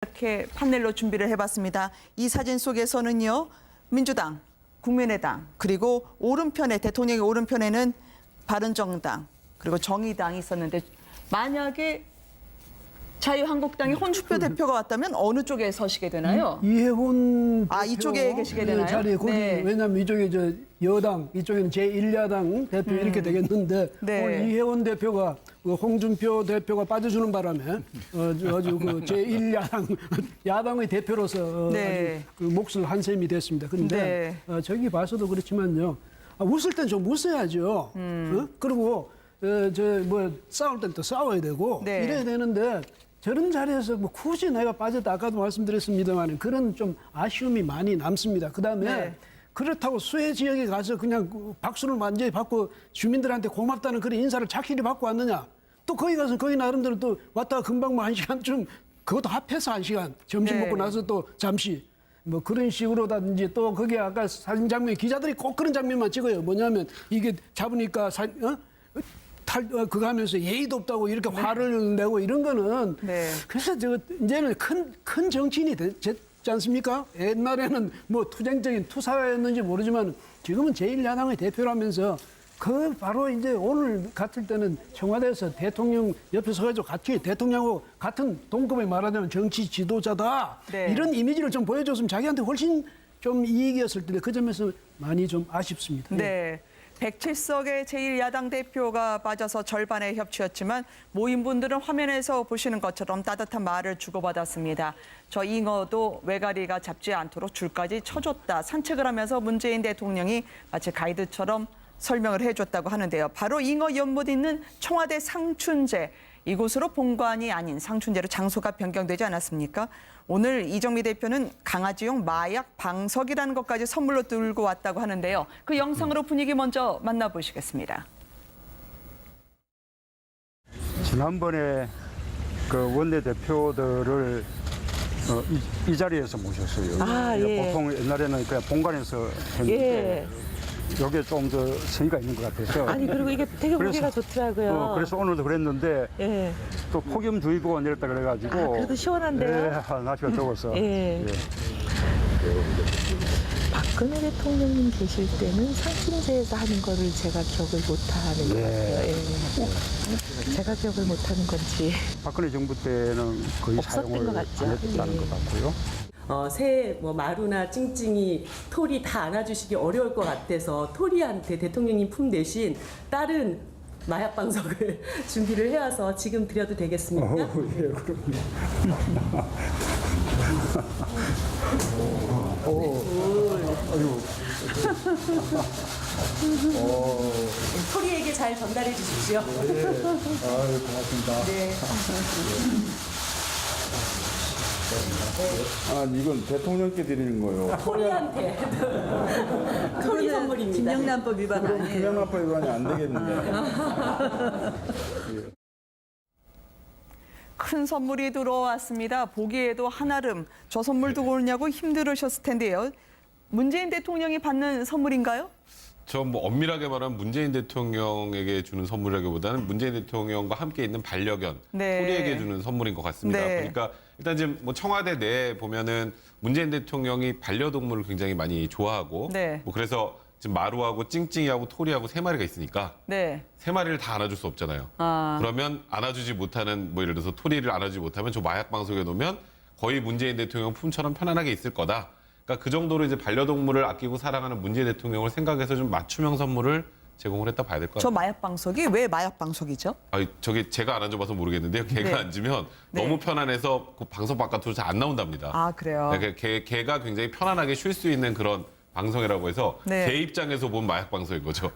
이렇게 판넬로 준비를 해봤습니다. 이 사진 속에서는요, 민주당, 국민의당, 그리고 오른편에, 대통령의 오른편에는 바른정당, 그리고 정의당이 있었는데, 만약에 자유한국당의 홍준표 대표가 왔다면 어느 쪽에 서시게 되나요? 이해훈 대표 이쪽에 계시게 되나요? 자리에 거기 네. 왜냐하면 이쪽에 저 여당, 이쪽에는 제1야당 대표 이렇게 되겠는데 네. 오늘 이해훈 대표가 그 홍준표 대표가 빠져주는 바람에 아주 그 제1야당 야당의 대표로서 네. 아주 그 몫을 한 셈이 됐습니다. 그런데 저기 봐서도 그렇지만요, 웃을 땐 좀 웃어야죠. 그리고 저 뭐 싸울 땐 또 싸워야 되고 네. 이래야 되는데. 저런 자리에서 뭐 굳이 내가 빠졌다 아까도 말씀드렸습니다만 그런 좀 아쉬움이 많이 남습니다. 그다음에 네. 그렇다고 수해 지역에 가서 그냥 박수를 완전히 받고 주민들한테 고맙다는 그런 인사를 착실히 받고 왔느냐. 또 거기 가서 거기 나름대로 또 왔다가 금방 뭐 1시간쯤 그것도 합해서 1시간 점심 네. 먹고 나서 또 잠시 뭐 그런 식으로다든지 또 거기 아까 사진 장면 기자들이 꼭 그런 장면만 찍어요. 뭐냐면 이게 잡으니까 그거 하면서 예의도 없다고 이렇게 화를 내고 이런 거는 그래서 저 이제는 큰 정치인이 됐지 않습니까? 옛날에는 뭐 투쟁적인 투사였는지 모르지만 지금은 제1야당의 대표라면서 그 바로 이제 오늘 같을 때는 청와대에서 대통령 옆에 서가지고 같이 대통령하고 같은 동급에 말하자면 정치 지도자다. 네. 이런 이미지를 좀 보여줬으면 자기한테 훨씬 좀 이익이었을 텐데 그 점에서 많이 좀 아쉽습니다. 네. 107석의 제1야당 대표가 빠져서 절반의 협치였지만 모임분들은 화면에서 보시는 것처럼 따뜻한 말을 주고받았습니다. 저 잉어도 외가리가 잡지 않도록 줄까지 쳐줬다. 산책을 하면서 문재인 대통령이 마치 가이드처럼 설명을 해줬다고 하는데요. 바로 잉어 연못 있는 청와대 상춘제. 이곳으로 본관이 아닌 상춘제로 장소가 변경되지 않았습니까? 오늘 이정미 대표는 강아지용 마약 방석이라는 것까지 선물로 들고 왔다고 하는데요. 그 영상으로 분위기 먼저 만나보시겠습니다. 지난번에 그 원내대표들을 이 자리에서 모셨어요. 예. 보통 옛날에는 그냥 본관에서 했는데 여기에 좀 더 성의가 있는 것 같아서. 아니 그리고 이게 되게 보기가 좋더라고요. 그래서 오늘도 그랬는데 예. 또 폭염주의보가 내렸다 그래가지고. 그래도 시원한데요. 날씨가 더워서. 예. 박근혜 대통령님 계실 때는 상춘제에서 하는 거를 제가 기억을 못하는 것 같아요. 예. 제가 기억을 못하는 건지. 박근혜 정부 때는 거의 없었던 사용을 것 안 같죠. 했다는 것 같고요. 새 마루나 찡찡이 토리 다 안아주시기 어려울 것 같아서 토리한테 대통령님 품 대신 다른 마약 방석을 준비를 해와서 지금 드려도 되겠습니까? 예, 그럼요. 토리에게 잘 전달해 주십시오. 고맙습니다. 네. 이건 대통령께 드리는 거예요. 토리한테 토리 선물입니다. 김영란법 위반 아니에요? 김영란법 위반이 안 되겠는데. 큰 선물이 들어왔습니다. 보기에도 한아름. 저 선물 두고 오느냐고 힘들으셨을 텐데요. 문재인 대통령이 받는 선물인가요? 저 뭐 엄밀하게 말하면 문재인 대통령에게 주는 선물이라기보다는 문재인 대통령과 함께 있는 반려견, 토리에게 주는 선물인 것 같습니다. 그러니까 일단 지금 뭐 청와대 내에 보면은 문재인 대통령이 반려동물을 굉장히 많이 좋아하고 뭐 그래서 지금 마루하고 찡찡이하고 토리하고 3마리가 있으니까 3마리를 다 안아줄 수 없잖아요. 그러면 안아주지 못하는 뭐 예를 들어서 토리를 안아주지 못하면 저 마약 방석에 놓으면 거의 문재인 대통령 품처럼 편안하게 있을 거다. 그러니까 그 정도로 이제 반려동물을 아끼고 사랑하는 문재인 대통령을 생각해서 좀 맞춤형 선물을 제공을 했다 봐야 될 것 같아요. 저 마약 방석이 왜 마약 방석이죠? 저게 제가 안 앉아봐서 모르겠는데요. 개가 앉으면 너무 편안해서 그 방석 바깥으로 잘 안 나온답니다. 아, 그래요? 개가 굉장히 편안하게 쉴 수 있는 그런 방송이라고 해서 개 입장에서 본 마약 방송인 거죠.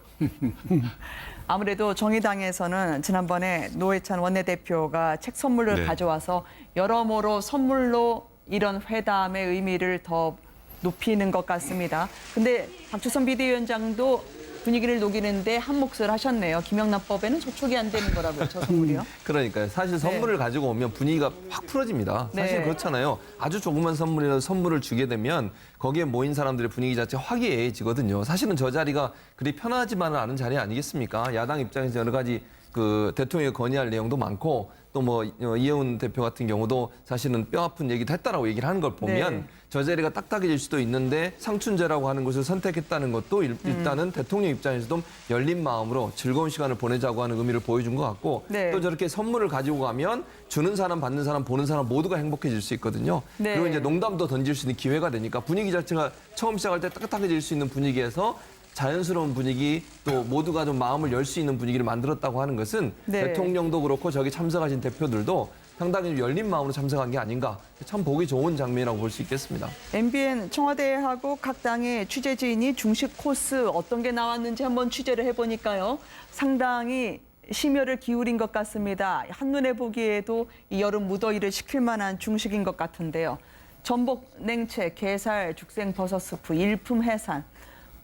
아무래도 정의당에서는 지난번에 노회찬 원내대표가 책 선물을 가져와서 여러모로 선물로 이런 회담의 의미를 더 높이는 것 같습니다. 근데 박주선 비대위원장도 분위기를 녹이는데 한 몫을 하셨네요. 김영란법에는 저촉이 안 되는 거라고요, 저 선물이요. 그러니까요. 사실 선물을 가지고 오면 분위기가 확 풀어집니다. 사실 그렇잖아요. 아주 조그만 선물이라도 선물을 주게 되면 거기에 모인 사람들의 분위기 자체가 화기애애해지거든요. 사실은 저 자리가 그리 편하지만은 않은 자리 아니겠습니까? 야당 입장에서 여러 가지 그 대통령이 건의할 내용도 많고 또 뭐 이혜훈 대표 같은 경우도 사실은 뼈아픈 얘기도 했다라고 얘기를 하는 걸 보면 네. 저 자리가 딱딱해질 수도 있는데 상춘제라고 하는 것을 선택했다는 것도 일단은 대통령 입장에서도 열린 마음으로 즐거운 시간을 보내자고 하는 의미를 보여준 것 같고 네. 또 저렇게 선물을 가지고 가면 주는 사람, 받는 사람, 보는 사람 모두가 행복해질 수 있거든요. 네. 그리고 이제 농담도 던질 수 있는 기회가 되니까 분위기 자체가 처음 시작할 때 따뜻하게 수 있는 분위기에서 자연스러운 분위기 또 모두가 좀 마음을 열 수 있는 분위기를 만들었다고 하는 것은 네. 대통령도 그렇고 저기 참석하신 대표들도 상당히 좀 열린 마음으로 참석한 게 아닌가 참 보기 좋은 장면이라고 볼 수 있겠습니다. MBN 청와대하고 각 당의 취재진이 중식 코스 어떤 게 나왔는지 한번 취재를 해보니까요. 상당히 심혈을 기울인 것 같습니다. 한눈에 보기에도 이 여름 무더위를 식힐 만한 중식인 것 같은데요. 전복 냉채, 게살, 죽생 버섯 스프, 일품 해산.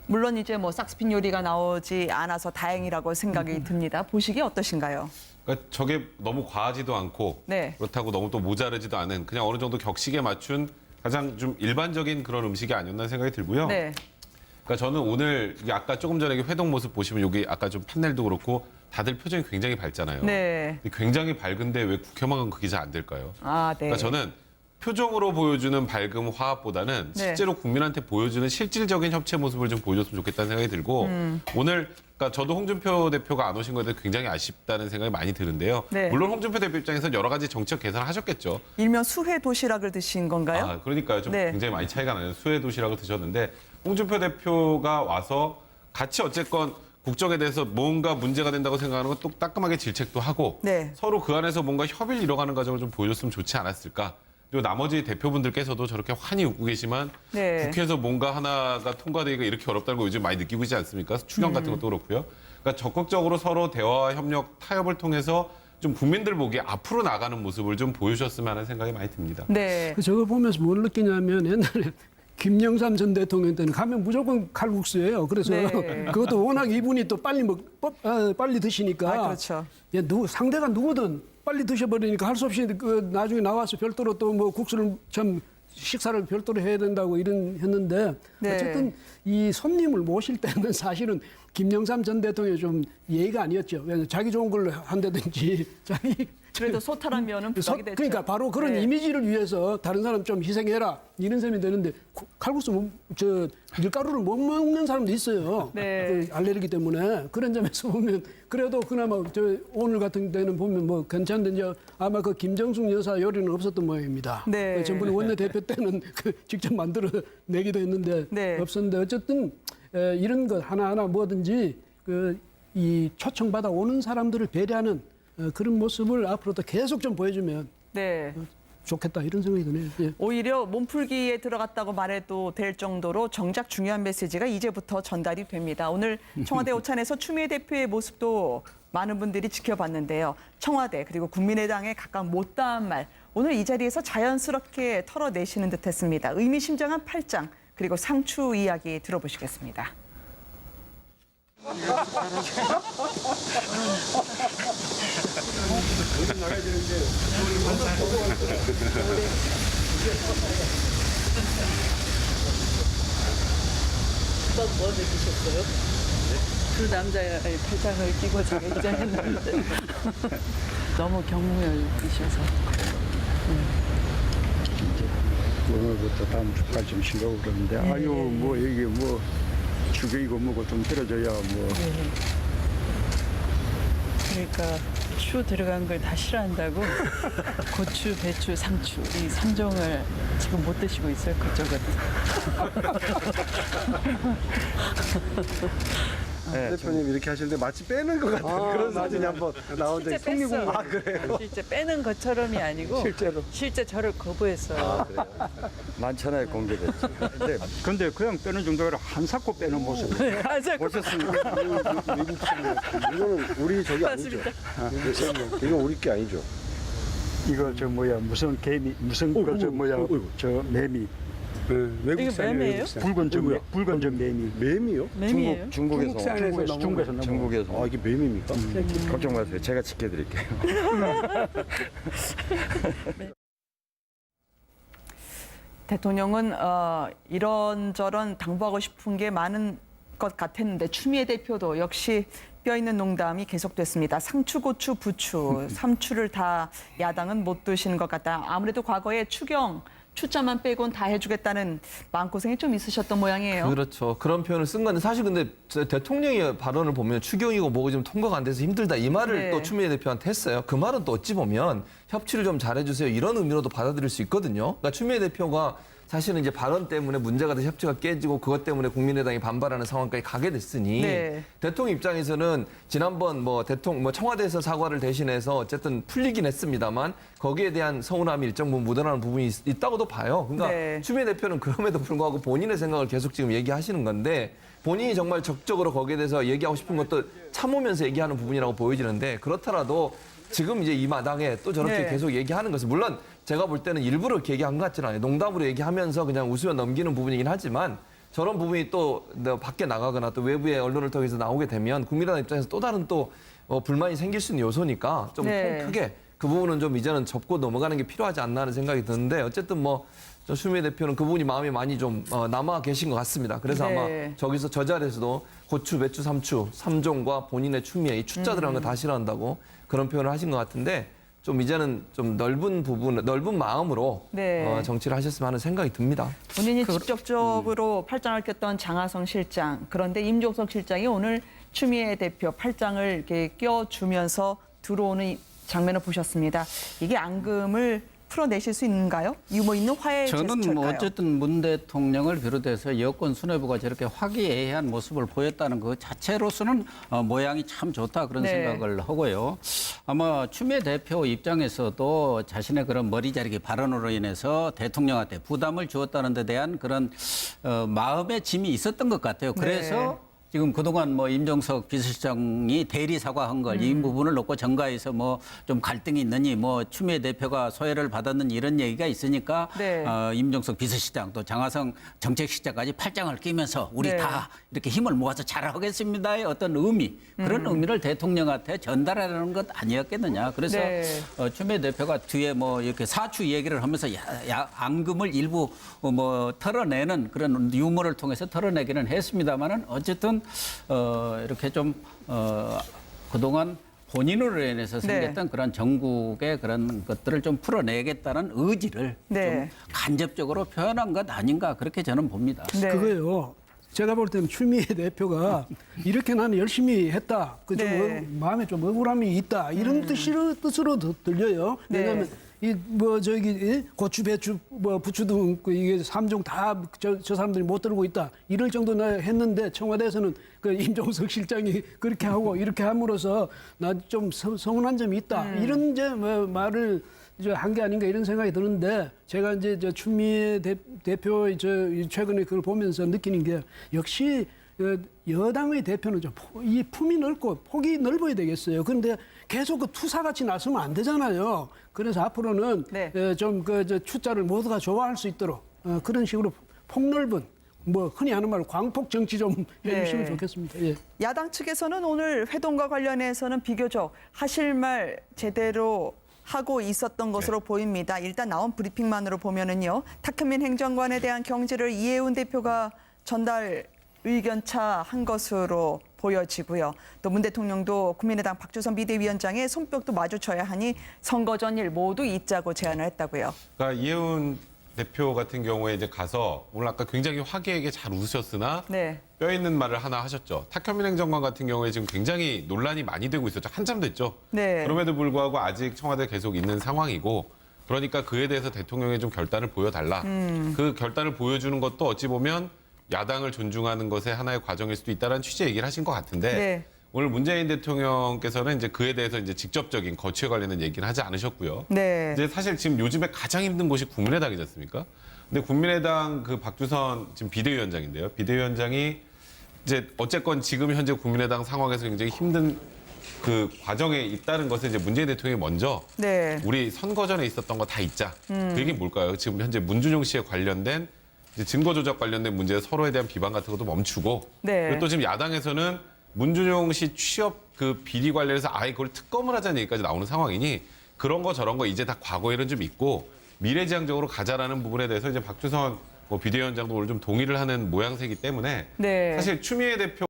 물론 이제 뭐 싹스핀 요리가 나오지 않아서 다행이라고 생각이 듭니다. 보시기에 어떠신가요? 그러니까 저게 너무 과하지도 않고 네. 그렇다고 너무 또 모자르지도 않은 그냥 어느 정도 격식에 맞춘 가장 좀 일반적인 그런 음식이 아니었나 생각이 들고요. 네. 그러니까 저는 오늘 이게 아까 조금 전에 회동 모습 보시면 여기 아까 좀 판넬도 그렇고 다들 표정이 굉장히 밝잖아요. 네. 근데 굉장히 밝은데 왜 국회만 가면 그게 잘 안 될까요? 아, 네. 그러니까 저는 표정으로 보여주는 밝음 화합보다는 네. 실제로 국민한테 보여주는 실질적인 협치 모습을 좀 보여줬으면 좋겠다는 생각이 들고 오늘 그러니까 저도 홍준표 대표가 안 오신 거에 대해 굉장히 아쉽다는 생각이 많이 드는데요. 네. 물론 홍준표 대표 입장에서 여러 가지 정치적 계산을 하셨겠죠. 일명 수회 도시락을 드신 건가요? 아, 그러니까요. 좀 네. 굉장히 많이 차이가 나요. 수해 도시락을 드셨는데 홍준표 대표가 와서 같이 어쨌건 국정에 대해서 뭔가 문제가 된다고 생각하는 건 또 따끔하게 질책도 하고 네. 서로 그 안에서 뭔가 협의를 이뤄가는 과정을 좀 보여줬으면 좋지 않았을까. 그리고 나머지 대표분들께서도 저렇게 환히 웃고 계시만 네. 국회에서 뭔가 하나가 통과되기가 이렇게 어렵다는 거 요즘 많이 느끼고 있지 않습니까? 추경 같은 것도 그렇고요. 그러니까 적극적으로 서로 대화, 협력, 타협을 통해서 좀 국민들 보기에 앞으로 나가는 모습을 좀 보여주셨으면 하는 생각이 많이 듭니다. 네. 저걸 보면서 뭘 느끼냐면 옛날에 김영삼 전 대통령 때는 가면 무조건 칼국수예요. 그래서 네. 그것도 워낙 이분이 또 빨리 드시니까 아, 그렇죠. 상대가 누구든 빨리 드셔버리니까 할 수 없이 그 나중에 나와서 별도로 또 뭐 국수를 좀 식사를 별도로 해야 된다고 했는데 네. 어쨌든 이 손님을 모실 때는 사실은 김영삼 전 대통령이 좀 예의가 아니었죠. 왜냐하면 자기 좋은 걸로 한다든지 자기 그래도 소탈한 면은 부각이 됐죠. 그러니까 바로 그런 네. 이미지를 위해서 다른 사람 좀 희생해라 이런 셈이 되는데 칼국수 저 밀가루를 못 먹는 사람도 있어요. 네. 그 알레르기 때문에 그런 점에서 보면 그래도 그나마 저 오늘 같은 데는 보면 뭐 괜찮은데 이제 아마 그 김정숙 여사 요리는 없었던 모양입니다. 네. 그 전번에 원내대표 때는 그 직접 만들어 내기도 했는데 네. 없었는데 어쨌든 이런 것 하나하나 뭐든지 이 초청받아 오는 사람들을 배려하는 그런 모습을 앞으로도 계속 좀 보여주면 네. 좋겠다 이런 생각이 드네요. 예. 오히려 몸풀기에 들어갔다고 말해도 될 정도로 정작 중요한 메시지가 이제부터 전달이 됩니다. 오늘 청와대 오찬에서 추미애 대표의 모습도 많은 분들이 지켜봤는데요. 청와대 그리고 국민의당에 각각 못다한 말 오늘 이 자리에서 자연스럽게 털어내시는 듯했습니다. 의미심장한 팔짱 그리고 상추 이야기 들어보시겠습니다. 뭐 드셨어요? 두 남자의 팔짱을 끼고 제가 입장했는데 너무 경무열이셔서 오늘부터 다음 주까지 좀 쉬려고 그러는데 아유 뭐 이게 뭐 주경이고 뭐고 좀 들어줘야 뭐 그러니까 추 들어간 걸 다 싫어한다고 고추, 배추, 상추 이 3종을 지금 못 드시고 있어요. 그쪽은. 대표님 이렇게 하시는데 마치 빼는 것 같은 그런 사진이 한번 나온 적이 실제 뺐어요. 아 그래요? 실제 빼는 것처럼이 아니고 실제로? 실제 저를 거부했어요. 많잖아요 공개됐죠. 근데 그냥 빼는 정도가 아니라 한 사코 빼는 모습 맞아. 보셨습니까? 이거는 우리 저기 아니죠? 이건 우리 게 아니죠? 이거 저 뭐야 무슨 개미 무슨 그저 뭐야 저 매미 이거 매매예요? 붉은 저 매미 매미요? 매미예요? 중국에서 나온 아 이게 매미입니까? 걱정 마세요. 제가 지켜드릴게요. 대통령은 이런저런 당부하고 싶은 게 많은 것 같았는데 추미애 대표도 역시 뼈 있는 농담이 계속됐습니다. 상추, 고추, 부추, 삼추를 다 야당은 못 드시는 것 같다. 아무래도 과거에 추경, 추자만 빼곤 다 해주겠다는 마음고생이 좀 있으셨던 모양이에요. 그렇죠. 그런 표현을 쓴 건데 사실 근데 대통령의 발언을 보면 추경이고 뭐고 좀 통과가 안 돼서 힘들다 이 말을 네. 또 추미애 대표한테 했어요. 그 말은 또 어찌 보면 협치를 좀 잘해주세요 이런 의미로도 받아들일 수 있거든요. 그러니까 추미애 대표가 사실은 이제 발언 때문에 문제가 돼서 협치가 깨지고 그것 때문에 국민의당이 반발하는 상황까지 가게 됐으니 네. 대통령 입장에서는 지난번 뭐 청와대에서 사과를 대신해서 어쨌든 풀리긴 했습니다만 거기에 대한 서운함이 일정 부분 묻어나는 부분이 있다고도 봐요. 그러니까 네. 추미애 대표는 그럼에도 불구하고 본인의 생각을 계속 지금 얘기하시는 건데 본인이 정말 적극적으로 거기에 대해서 얘기하고 싶은 것도 참으면서 얘기하는 부분이라고 보여지는데 그렇더라도 지금 이제 이 마당에 또 저렇게 네. 계속 얘기하는 것은 물론 제가 볼 때는 일부러 이렇게 얘기한 것 같지는 않아요. 농담으로 얘기하면서 그냥 웃으며 넘기는 부분이긴 하지만 저런 부분이 또 밖에 나가거나 또 외부의 언론을 통해서 나오게 되면 국민의당 입장에서 또 다른 또 불만이 생길 수 있는 요소니까 좀 네. 크게 그 부분은 좀 이제는 접고 넘어가는 게 필요하지 않나 하는 생각이 드는데 어쨌든 뭐 추미애 대표는 그 부분이 마음이 많이 좀 남아 계신 것 같습니다. 그래서 네. 아마 저기서 저 자리에서도 고추, 배추, 삼추, 삼종과 본인의 추미애 이 추자 들어간 거 다 싫어한다고 그런 표현을 하신 것 같은데 좀 이제는 좀 넓은 부분, 넓은 마음으로 네. 정치를 하셨으면 하는 생각이 듭니다. 본인이 직접적으로 팔짱을 꼈던 장하성 실장. 그런데 임종석 실장이 오늘 추미애 대표 팔짱을 이렇게 껴주면서 들어오는 장면을 보셨습니다. 이게 앙금을 풀어내실 수 있는가요? 유머 있는 화해 저는 제스처일까요? 뭐 어쨌든 문 대통령을 비롯해서 여권 수뇌부가 저렇게 화기애애한 모습을 보였다는 것 자체로서는 모양이 참 좋다 그런 네. 생각을 하고요. 아마 추미애 대표 입장에서도 자신의 그런 머리 자르기 발언으로 인해서 대통령한테 부담을 주었다는 데 대한 그런 마음의 짐이 있었던 것 같아요. 그래서 지금 그동안 뭐 임종석 비서실장이 대리 사과한 걸 이 부분을 놓고 정가에서 뭐 좀 갈등이 있느니 뭐 추미애 대표가 소외를 받았는 이런 얘기가 있으니까 네. 임종석 비서실장 또 장하성 정책실장까지 팔짱을 끼면서 우리 네. 다 이렇게 힘을 모아서 잘하겠습니다의 어떤 의미 그런 의미를 대통령한테 전달하려는 것 아니었겠느냐. 그래서 네. 추미애 대표가 뒤에 뭐 이렇게 사추 얘기를 하면서 앙금을 일부 뭐 털어내는 그런 유머를 통해서 털어내기는 했습니다만은 어쨌든 이렇게 좀 그동안 본인으로 인해서 생겼던 그런 전국의 그런 것들을 좀 풀어내겠다는 의지를 네. 좀 간접적으로 표현한 것 아닌가 그렇게 저는 봅니다. 네. 그거요. 제가 볼 때는 추미애 대표가 이렇게 나는 열심히 했다. 그 좀 네. 마음에 좀 억울함이 있다. 이런 뜻으로 들려요. 네. 왜냐하면 이 뭐 저기 고추, 배추, 뭐 부추 등 이게 삼종 다 저 사람들이 못 들고 있다. 이럴 정도나 했는데 청와대에서는 그 임종석 실장이 그렇게 하고 이렇게 함으로써 나 좀 서운한 점이 있다. 이런 이제 뭐 말을 한 게 아닌가 이런 생각이 드는데 제가 이제 저 추미애 대표 최근에 그걸 보면서 느끼는 게 역시 여당의 대표는 좀 이 품이 넓고 폭이 넓어야 되겠어요. 그런데 계속 그 투사같이 나서면 안 되잖아요. 그래서 앞으로는 네. 좀 그 추자를 모두가 좋아할 수 있도록 그런 식으로 폭넓은 뭐 흔히 하는 말로 광폭 정치 좀 해주시면 네. 좋겠습니다. 예. 야당 측에서는 오늘 회동과 관련해서는 비교적 하실 말 제대로 하고 있었던 것으로 보입니다. 일단 나온 브리핑만으로 보면은요. 탁현민 행정관에 대한 경질을 이해운 대표가 전달 의견차 한 것으로 보여지고요. 또 문 대통령도 국민의당 박주선 비대위원장의 손뼉도 마주쳐야 하니 선거 전일 모두 있자고 제안을 했다고요. 그러니까 이해운 대표 같은 경우에 이제 가서 오늘 아까 굉장히 화기애애하게 잘 웃으셨으나 네. 뼈 있는 말을 하나 하셨죠. 탁현민 행정관 같은 경우에 지금 굉장히 논란이 많이 되고 있었죠. 한참 됐죠. 네. 그럼에도 불구하고 아직 청와대 계속 있는 상황이고 그러니까 그에 대해서 대통령이 좀 결단을 보여달라. 그 결단을 보여주는 것도 어찌 보면 야당을 존중하는 것의 하나의 과정일 수도 있다는 취지의 얘기를 하신 것 같은데 네. 오늘 문재인 대통령께서는 이제 그에 대해서 이제 직접적인 거취에 관련된 얘기는 하지 않으셨고요. 네. 이제 사실 지금 요즘에 가장 힘든 곳이 국민의당이지 않습니까? 근데 국민의당 그 박주선 지금 비대위원장인데요. 비대위원장이 이제 어쨌건 지금 현재 국민의당 상황에서 굉장히 힘든 그 과정에 있다는 것을 이제 문재인 대통령이 먼저 네. 우리 선거 전에 있었던 거 다 잊자. 그 얘기 뭘까요? 지금 현재 문준용 씨에 관련된 이제 증거 조작 관련된 문제 서로에 대한 비방 같은 것도 멈추고 네. 그리고 또 지금 야당에서는 문준용 씨 취업 그 비리 관련해서 아예 그걸 특검을 하자는 얘기까지 나오는 상황이니 그런 거 저런 거 이제 다 과거 일은 좀 있고 미래지향적으로 가자라는 부분에 대해서 이제 박주선 비대위원장도 오늘 좀 동의를 하는 모양새이기 때문에 네. 사실 추미애 대표